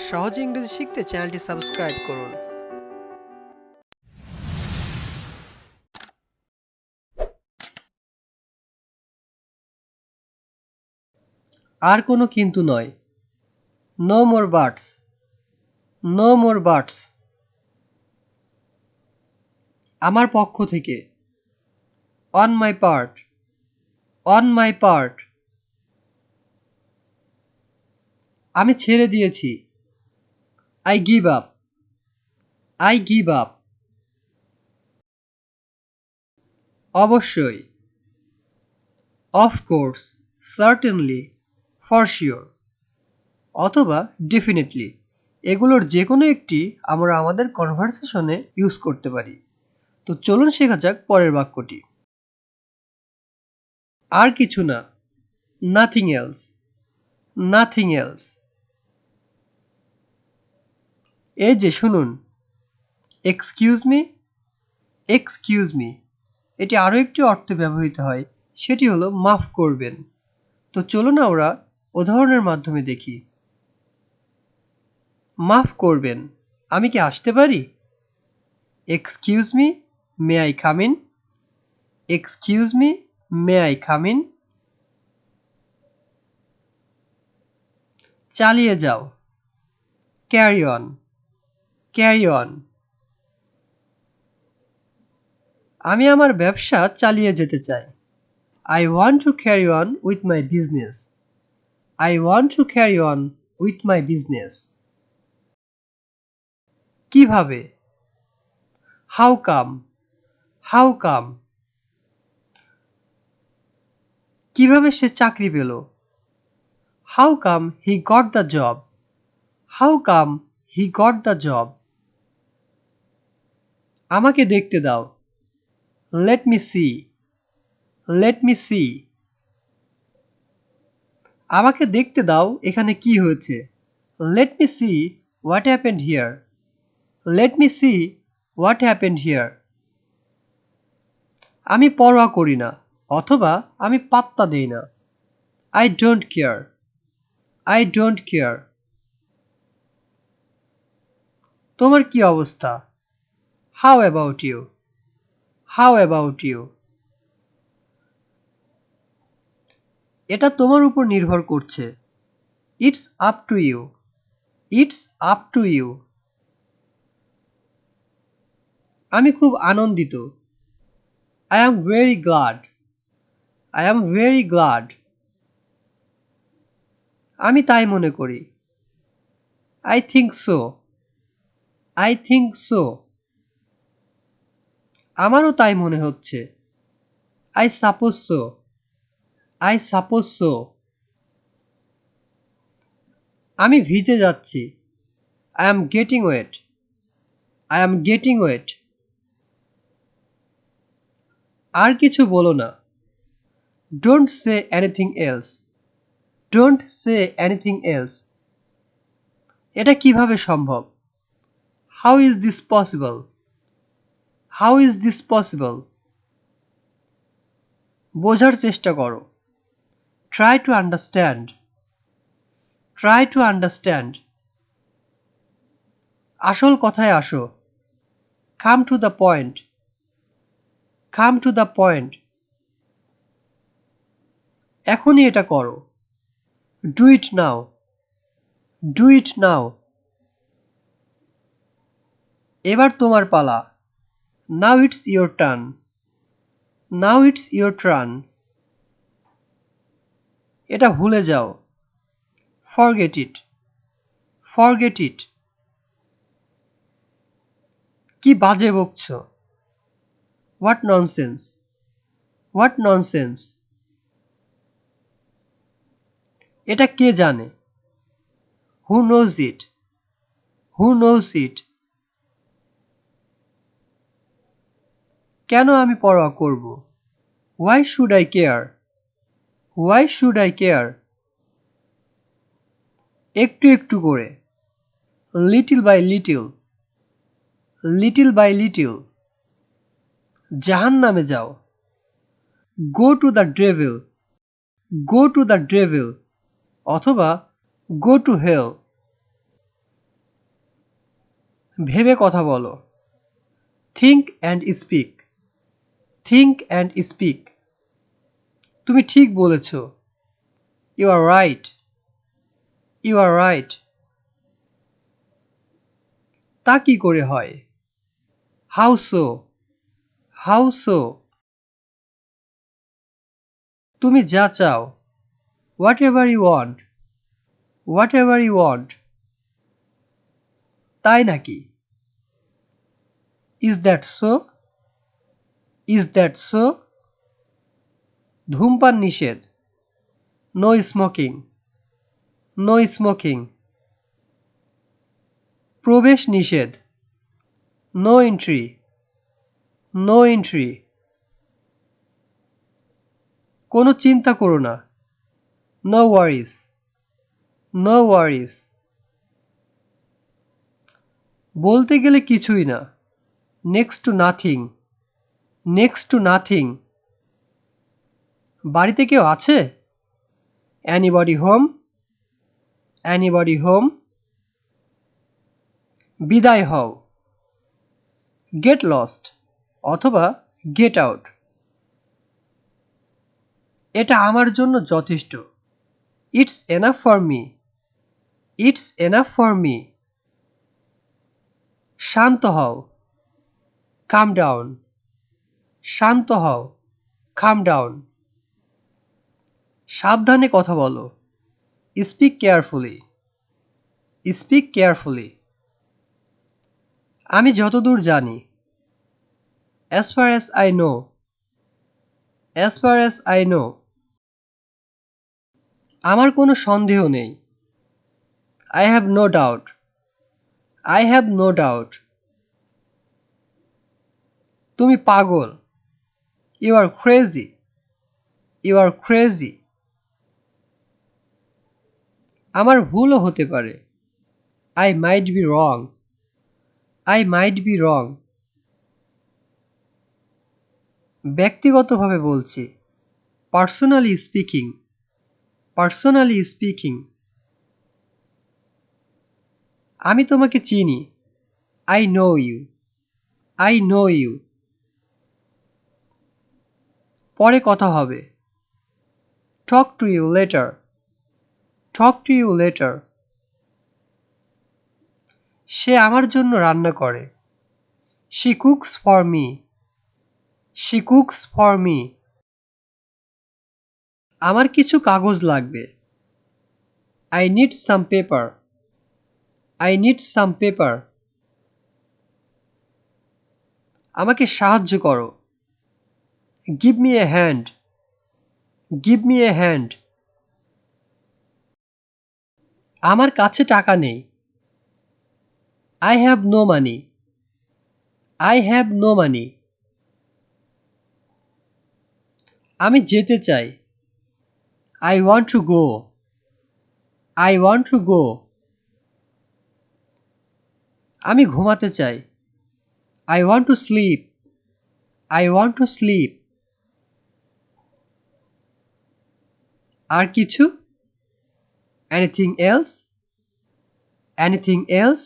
সহজে ইংরেজি শিখতে চ্যানেলটি সাবস্ক্রাইব করুন। আর কোনো কিন্তু নয়। No more বাটস। No more বাটস। আমার পক্ষ থেকে। On my part. On my part. আমি ছেড়ে দিয়েছি। I give up. I give up. অবশ্যই। অফকোর্স, সার্টেনলি, ফর শিওর অথবা ডেফিনেটলি, এগুলোর যে কোনো একটি আমরা আমাদের কনভারসেশনে ইউজ করতে পারি। তো চলুন শেখা যাক পরের বাক্যটি। আর কিছু না। Nothing else. Nothing else. এই যে শুনুন। Excuse me. এক্সকিউজ মি, এটি আরও একটি অর্থে ব্যবহৃত হয়, সেটি হলো মাফ করবেন। তো চলুন আমরা উদাহরণের মাধ্যমে দেখি। মাফ করবেন, আমি কি আসতে পারি? Excuse me, may I come in? Excuse me, may I come in? চালিয়ে যাও। Carry on. Carry on. আমি আমার ব্যবসা চালিয়ে যেতে চাই। I want to carry on with my business. I want to carry on with my business. কিভাবে? How come? How come? কিভাবে সে চাকরি পেল? How come he got the job? How come he got the job? আমাকে দেখতে দাও। Let me see. Let me see. আমাকে দেখতে দাও এখানে কি হয়েছে। Let me see what happened here. Let me see what happened here. আমি পরোয়া করি না অথবা আমি পাত্তা দেই না। I don't care. I don't care. তোমার কি অবস্থা? How about you? How about you? এটা তোমার উপর নির্ভর করছে। It's up to you. It's up to you. আমি খুব আনন্দিত। I am very glad. I am very glad. আমি তাই মনে করি। I think so. I think so. আমারও তাই মনে হচ্ছে। I suppose so. I suppose so. আমি ভিজে যাচ্ছি। I am getting wet. I am getting wet. আর কিছু বলো না। Don't say anything else. Don't say anything else. এটা কিভাবে সম্ভব? How is this possible? How is this possible? বোঝার চেষ্টা করো। Try to understand. Try to understand. আসল কথায় আসো। Come to the point. Come to the point. এখনই এটা করো। Do it now. Do it now. এবার তোমার পালা। Now it's your turn. Now it's your turn. এটা ভুলে যাও। Forget it. Forget it. কি বাজে বকছো? What nonsense. What nonsense. এটা কে জানে? Who knows it? Who knows it? কেন আমি পরোয়া করব? Why should I care? Why should I care? একটু একটু করে। Little by little. Little by little. জাহান্নামে যাও। Go to the devil. Go to the devil. অথবা go to hell. ভেবে কথা বলো। Think and speak. Think and speak. তুমি ঠিক বলেছ। You are right. You are right. তা কি করে হয়? How so? How so? তুমি যা চাও। Whatever you want. Whatever you want. তাই নাকি? Is that so? Is that so? ধূমপান নিষেধ। No smoking. No smoking. প্রবেশ নিষেধ। No entry. No entry. কোনো চিন্তা করো না। No worries. No worries. বলতে গেলে কিছুই না। Next to nothing. Next to nothing. বাড়িতে কেউ আছে? Anybody home? Anybody home? বিদায় হও। Get lost অথবা get out. এটা আমার জন্য যথেষ্ট। It's enough for me. It's enough for me. শান্ত হও। Calm down. শান্ত হও। Calm down. সাবধানে কথা বলো। Speak carefully. Speak carefully. আমি যতদূর জানি। As far as I know. As far as I know. আমার কোনো সন্দেহ নেই। I have no doubt. I have no doubt. তুমি পাগল। You are crazy. You are crazy. আমার ভুলও হতে পারে। I might be wrong. I might be wrong. ব্যক্তিগতভাবে বলছি। Personally speaking. Personally speaking. আমি তোমাকে চিনি। I know you. I know you. পরে কথা হবে। Talk to you later. Talk to you later. সে আমার জন্য রান্না করে। She cooks for me. She cooks for me. আমার কিছু কাগজ লাগবে। I need some paper. I need some paper. আমাকে সাহায্য করো। Give me a hand. Give me a hand. আমার কাছে টাকা নেই। I have no money. I have no money. আমি যেতে চাই। I want to go. I want to go. আমি ঘুমাতে চাই। I want to sleep. I want to sleep. আর কিছু? Anything else? Anything else?